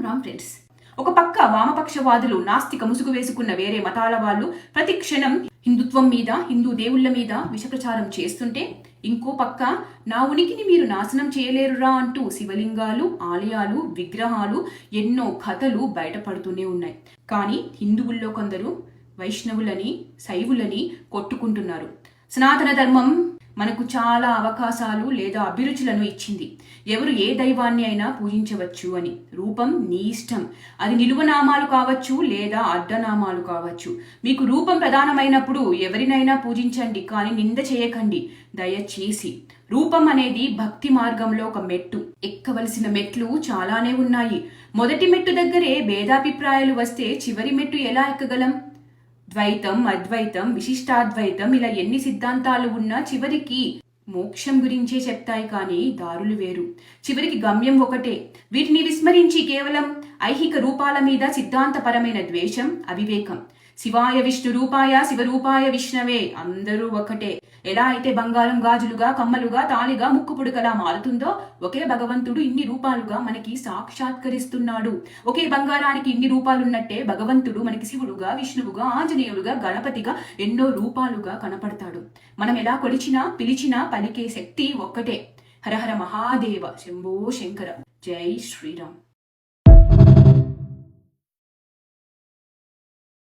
Ram friends, ఒక పక్క వామపక్షవాదులు నాస్తిక ముసుగు వేసుకున్న వేరే మతాల వాళ్ళు ప్రతి క్షణం హిందుత్వం మీద, హిందూ దేవుళ్ల మీద విషప్రచారం చేస్తుంటే, ఇంకో పక్క నా ఉనికిని మీరు నాశనం చేయలేరురా అంటూ శివలింగాలు, ఆలయాలు, విగ్రహాలు, ఎన్నో కథలు బయటపడుతూనే ఉన్నాయి. కానీ హిందువుల్లో కొందరు వైష్ణవులని, శైవులని కొట్టుకుంటున్నారు. సనాతన ధర్మం మనకు చాలా అవకాశాలు లేదా అభిరుచులను ఇచ్చింది. ఎవరు ఏ దైవాన్ని అయినా పూజించవచ్చు అని. రూపం నీ ఇష్టం. అది నిలువనామాలు కావచ్చు లేదా అడ్డనామాలు కావచ్చు. మీకు రూపం ప్రధానమైనప్పుడు ఎవరినైనా పూజించండి, కానీ నింద చేయకండి దయచేసి. రూపం అనేది భక్తి మార్గంలో ఒక మెట్టు. ఎక్కవలసిన మెట్లు చాలానే ఉన్నాయి. మొదటి మెట్టు దగ్గరే భేదాభిప్రాయాలు వస్తే చివరి మెట్టు ఎలా ఎక్కగలం? ద్వైతం, అద్వైతం, విశిష్టాద్వైతం ఇలా ఎన్ని సిద్ధాంతాలు ఉన్నా చివరికి మోక్షం గురించే చెప్తాయి, కానీ దారులు వేరు. చివరికి గమ్యం ఒకటే. వీటిని విస్మరించి కేవలం ఐహిక రూపాల మీద సిద్ధాంతపరమైన ద్వేషం, అవివేకం. శివాయ విష్ణు రూపాయ శివరూపాయ విష్ణవే, అందరూ ఒకటే. ఎలా అయితే బంగారం గాజులుగా, కమ్మలుగా, తాళిగా, ముక్కు పుడకలా మారుతుందో, ఒకే భగవంతుడు ఇన్ని రూపాలుగా మనకి సాక్షాత్కరిస్తున్నాడు. ఒకే బంగారానికి ఇన్ని రూపాలున్నట్టే భగవంతుడు మనకి శివుడుగా, విష్ణువుగా, ఆంజనేయుడుగా, గణపతిగా ఎన్నో రూపాలుగా కనపడతాడు. మనం ఎలా కొలిచినా, పిలిచినా పలికే శక్తి ఒక్కటే. హరహర మహాదేవ, శంభో శంకర, జై శ్రీరామ్.